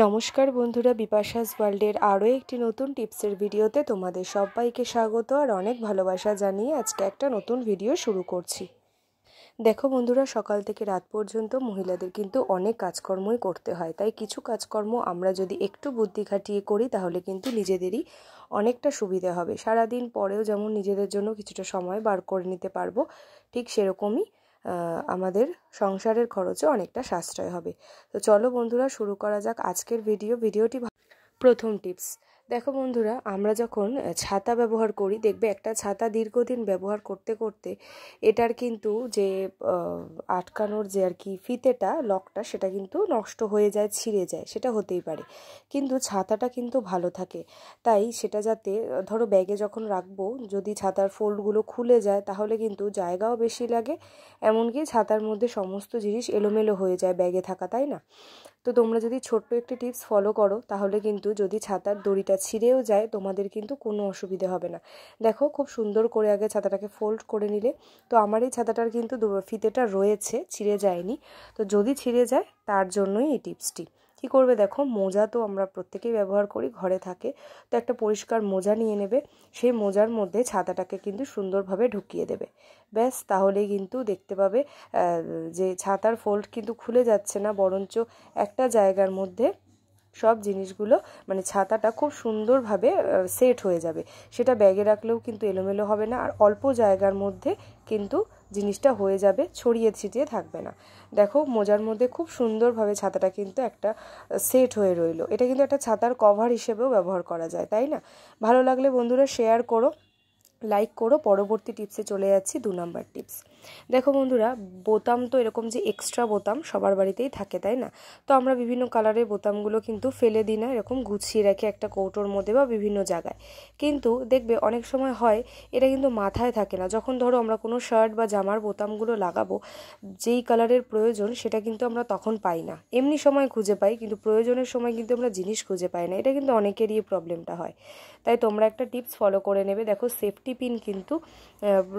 নমস্কার বন্ধুরা, বিপাশাস ওয়ার্ল্ডের আরও একটি নতুন টিপসের ভিডিওতে তোমাদের সবাইকে স্বাগত আর অনেক ভালোবাসা জানিয়ে আজকে একটা নতুন ভিডিও শুরু করছি। দেখো বন্ধুরা, সকাল থেকে রাত পর্যন্ত মহিলাদের কিন্তু অনেক কাজকর্মই করতে হয়, তাই কিছু কাজকর্ম আমরা যদি একটু বুদ্ধি খাটিয়ে করি তাহলে কিন্তু নিজেদেরই অনেকটা সুবিধা হবে। সারাদিন পরেও যেমন নিজেদের জন্য কিছুটা সময় বার করে নিতে পারবো, ঠিক সেরকমই আমাদের সংসারের খরচও অনেকটা সাশ্রয় হবে। তো চলো বন্ধুরা, শুরু করা যাক আজকের ভিডিওটি। প্রথম টিপস, দেখো বন্ধুরা, আমরা যখন ছাতা ব্যবহার করি দেখবে একটা ছাতা দীর্ঘদিন ব্যবহার করতে করতে এটার কিন্তু যে আটকানোর যে আর কি ফিতেটা, লকটা, সেটা কিন্তু নষ্ট হয়ে যায়, ছিঁড়ে যায়, সেটা হতেই পারে। কিন্তু ছাতাটা কিন্তু ভালো থাকে, তাই সেটা যাতে ধরো ব্যাগে যখন রাখবো যদি ছাতার ফোল্ডগুলো খুলে যায় তাহলে কিন্তু জায়গাও বেশি লাগে, এমনকি ছাতার মধ্যে সমস্ত জিনিস এলোমেলো হয়ে যায় ব্যাগে থাকা, তাই না? তো তোমরা যদি ছোট্ট একটি টিপস ফলো করো তাহলে কিন্তু যদি ছাতার দড়িটা ছিঁড়েও যায় তোমাদের কিন্তু কোনো অসুবিধা হবে না। দেখো, খুব সুন্দর করে আগে ছাতাটাকে ফোল্ড করে নিলে। তো আমার এই ছাতাটার কিন্তু ফিতেটা রয়েছে, ছিঁড়ে যায়নি। তো যদি ছিঁড়ে যায় তার জন্যই এই টিপসটি। কী করবে দেখো, মোজা তো আমরা প্রত্যেকেই ব্যবহার করি, ঘরে থাকে। তো একটা পরিষ্কার মোজা নিয়ে নেবে, সেই মোজার মধ্যে ছাতাটাকে কিন্তু সুন্দরভাবে ঢুকিয়ে দেবে। ব্যাস, তাহলেই কিন্তু দেখতে পাবে যে ছাতার ফোল্ড কিন্তু খুলে যাচ্ছে না, বরঞ্চ একটা জায়গার মধ্যে সব জিনিসগুলো মানে ছাতাটা খুব সুন্দরভাবে সেট হয়ে যাবে। সেটা ব্যাগে রাখলেও কিন্তু এলোমেলো হবে না, আর অল্প জায়গার মধ্যে কিন্তু জিনিসটা হয়ে যাবে, ছড়িয়ে ছিটিয়ে থাকবে না। দেখো, মোজার মধ্যে খুব সুন্দরভাবে ছাতাটা কিন্তু একটা সেট হয়ে রইলো। এটা কিন্তু একটা ছাতার কভার হিসেবেও ব্যবহার করা যায়, তাই না? ভালো লাগলে বন্ধুরা শেয়ার করো, লাইক করো। পরবর্তী টিপসে চলে যাচ্ছি, 2 নাম্বার টিপস। দেখো বন্ধুরা, বোতাম তো এরকম যে এক্সট্রা বোতাম সবার বাড়িতেই থাকে, তাই না? তো আমরা বিভিন্ন কালারের বোতামগুলো কিন্তু ফেলে দিই না, এরকম গুছিয়ে রাখি একটা কৌটোর মধ্যে বা বিভিন্ন জায়গায়। কিন্তু দেখবে অনেক সময় হয় এটা কিন্তু মাথায় থাকে না। যখন ধরো আমরা কোনো শার্ট বা জামার বোতামগুলো লাগাবো, যেই কালারের প্রয়োজন সেটা কিন্তু আমরা তখন পাই না। এমনি সময় খুঁজে পাই, কিন্তু প্রয়োজনের সময় কিন্তু আমরা জিনিস খুঁজে পাই না। এটা কিন্তু অনেকেরই প্রবলেমটা হয়। তাই তোমরা একটা টিপস ফলো করে নেবে। দেখো, সেফটি পিন কিন্তু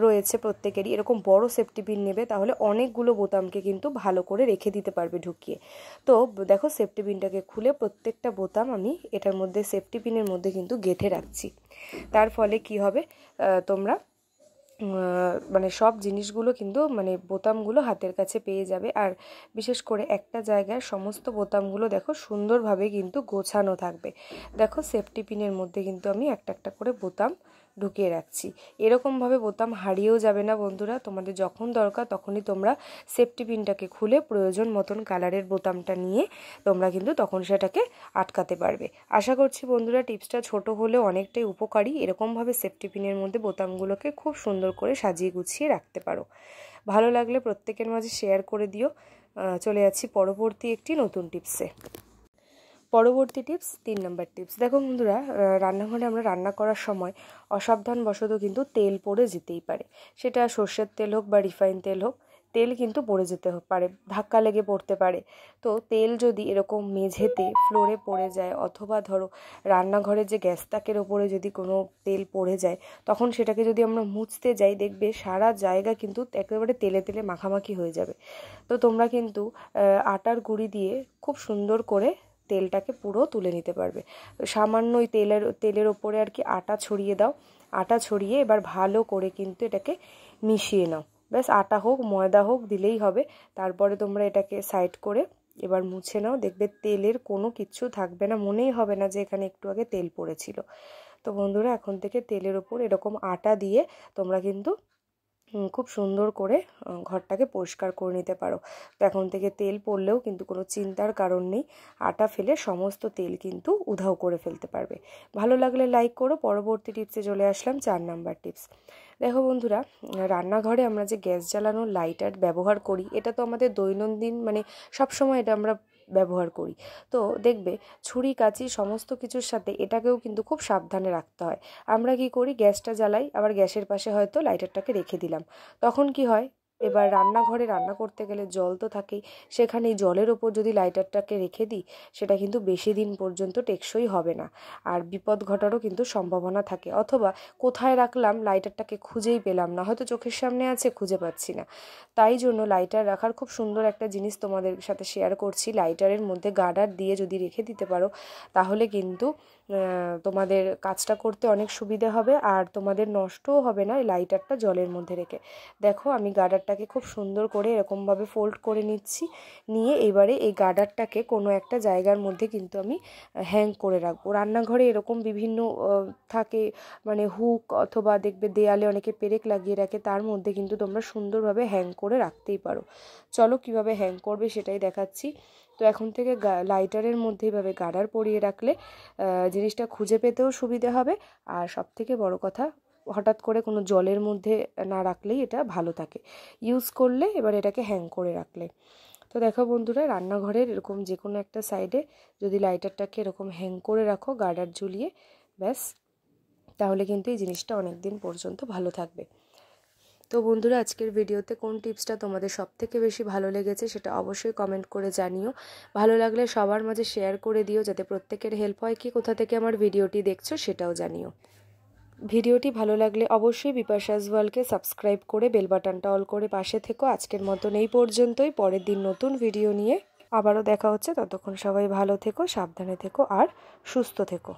রয়েছে প্রত্যেকেরই, এরকম বড় সেফটি পিন নেবে, তাহলে অনেকগুলো বোতামকে কিন্তু ভালো করে রেখে দিতে পারবে ঢুকিয়ে। তো দেখো, সেফটি পিনটাকে খুলে প্রত্যেকটা বোতাম আমি এটার মধ্যে সেফটি পিনের মধ্যে কিন্তু গেঁথে রাখছি। তার ফলে কি হবে, তোমরা মানে সব জিনিসগুলো কিন্তু মানে বোতামগুলো হাতের কাছে পেয়ে যাবে। আর বিশেষ করে একটা জায়গায় সমস্ত বোতামগুলো দেখো সুন্দরভাবে কিন্তু গোছানো থাকবে। দেখো, সেফটি পিনের মধ্যে কিন্তু আমি একটা একটা করে বোতাম ঢুকিয়ে রাখছি। এরকমভাবে বোতাম হারিয়েও যাবে না বন্ধুরা। তোমাদের যখন দরকার তখনই তোমরা সেফটি পিনটাকে খুলে প্রয়োজন মতন কালারের বোতামটা নিয়ে তোমরা কিন্তু তখন সেটাকে আটকাতে পারবে। আশা করছি বন্ধুরা, টিপসটা ছোট হলেও অনেকটাই উপকারী। এরকমভাবে সেফটি পিনের মধ্যে বোতামগুলোকে খুব সুন্দর করে সাজিয়ে গুছিয়ে রাখতে পারো। ভালো লাগলে প্রত্যেকের মাঝে শেয়ার করে দিও। চলে যাচ্ছি পরবর্তী একটি নতুন টিপসে। পরবর্তী টিপস, 3 নাম্বার টিপস। দেখো বন্ধুরা, রান্নাঘরে আমরা রান্না করার সময় অসাবধানবশত কিন্তু তেল পড়ে যেতেই পারে। সেটা সর্ষের তেল হোক বা রিফাইন তেল হোক, তেল কিন্তু পড়ে যেতে পারে, ধাক্কা লেগে পড়তে পারে। তো তেল যদি এরকম মেঝেতে ফ্লোরে পড়ে যায়, অথবা ধরো রান্নাঘরের যে গ্যাস তাকের ওপরে যদি কোনো তেল পড়ে যায়, তখন সেটাকে যদি আমরা মুছতে যাই দেখবে সারা জায়গা কিন্তু একেবারে তেলে তেলে মাখামাখি হয়ে যাবে। তো তোমরা কিন্তু আটার গুঁড়ি দিয়ে খুব সুন্দর করে তেলটাকে পুরো তুলে নিতে পারবে। সামান্য ওই তেলের ওপরে আর কি আটা ছড়িয়ে দাও। আটা ছড়িয়ে এবার ভালো করে কিন্তু এটাকে মিশিয়ে নাও। ব্যাস, আটা হোক ময়দা হোক দিলেই হবে। তারপরে তোমরা এটাকে সাইড করে এবার মুছে নাও, দেখবে তেলের কোনো কিচ্ছু থাকবে না, মনেই হবে না যে এখানে একটু আগে তেল পড়েছিল। তো বন্ধুরা, এখন থেকে তেলের ওপর এরকম আটা দিয়ে তোমরা কিন্তু খুব সুন্দর করে ঘরটাকে পরিষ্কার করে নিতে পারো। তো এখন থেকে তেল পড়লেও কিন্তু কোনো চিন্তার কারণ নেই, আটা ফেলে সমস্ত তেল কিন্তু উধাও করে ফেলতে পারবে। ভালো লাগলে লাইক করো। পরবর্তী টিপসে চলে আসলাম, 4 নাম্বার টিপস। দেখো বন্ধুরা, রান্নাঘরে আমরা যে গ্যাস জ্বালানোর লাইটার ব্যবহার করি, এটা তো আমাদের দৈনন্দিন মানে সবসময় এটা আমরা ব্যবহার করি। তো দেখবে ছুরি কাঁচি সমস্ত কিছুর সাথে এটাকেও কিন্তু খুব সাবধানে রাখতে হয়। আমরা কি করি, গ্যাসটা জ্বালাই, আবার গ্যাসের পাশে হয়তো লাইটারটাকে রেখে দিলাম। তখন কি হয়, এবার রান্নাঘরে রান্না করতে গেলে জল তো থাকেই, সেখানে জলের ওপর যদি লাইটারটাকে রেখে দিই সেটা কিন্তু বেশি দিন পর্যন্ত টেকসই হবে না, আর বিপদ ঘটারও কিন্তু সম্ভাবনা থাকে। অথবা কোথায় রাখলাম লাইটারটাকে খুঁজেই পেলাম না, হয়তো চোখের সামনে আছে খুঁজে পাচ্ছি না। তাই জন্য লাইটার রাখার খুব সুন্দর একটা জিনিস তোমাদের সাথে শেয়ার করছি। লাইটারের মধ্যে গার্ডার দিয়ে যদি রেখে দিতে পারো তাহলে কিন্তু তোমাদের কাজটা করতে অনেক সুবিধা হবে, আর তোমাদের নষ্টও হবে না এই লাইটারটা জলের মধ্যে রেখে। দেখো আমি গার্ডারটাকে খুব সুন্দর করে এরকমভাবে ফোল্ড করে নিচ্ছি, নিয়ে এবারে এই গার্ডারটাকে কোনো একটা জায়গার মধ্যে কিন্তু আমি হ্যাং করে রাখবো। রান্নাঘরে এরকম বিভিন্ন থাকে, মানে হুক অথবা দেখবে দেয়ালে অনেকে পেরেক লাগিয়ে রাখে, তার মধ্যে কিন্তু তোমরা সুন্দরভাবে হ্যাং করে রাখতেই পারো। চলো কিভাবে হ্যাং করবে সেটাই দেখাচ্ছি। তো এখন থেকে লাইটারের মধ্যে এইভাবে গার্ডার পরিয়ে রাখলে জিনিসটা খুঁজে পেতেও সুবিধা হবে, আর সবথেকে বড় কথা হঠাৎ করে কোনো জলের মধ্যে না রাখলেই এটা ভালো থাকে ইউজ করলে। এবার এটাকে হ্যাং করে রাখলে, তো দেখো বন্ধুরা, রান্নাঘরের এরকম যে কোনো একটা সাইডে যদি লাইটারটাকে এরকম হ্যাং করে রাখো গার্ডার ঝুলিয়ে, ব্যাস তাহলে কিন্তু এই জিনিসটা অনেক দিন পর্যন্ত ভালো থাকবে। তো বন্ধুরা, আজকের ভিডিওতে কোন টিপসটা তোমাদের সবথেকে বেশি ভালো লেগেছে সেটা অবশ্যই কমেন্ট করে জানিও। ভালো লাগলে সবার মাঝে শেয়ার করে দিও, যাতে প্রত্যেকের হেল্প হয়। কি কোথা থেকে আমার ভিডিওটি দেখছো সেটাও জানিও। ভিডিওটি ভালো লাগলে অবশ্যই বিপাশাস ওয়ার্ল্ডকে সাবস্ক্রাইব করে বেল বাটনটা অল করে পাশে থেকো। আজকের মতন এই পর্যন্তই, পরের দিন নতুন ভিডিও নিয়ে আবারও দেখা হচ্ছে। ততক্ষণ সবাই ভালো থেকো, সাবধানে থেকো আর সুস্থ থেকো।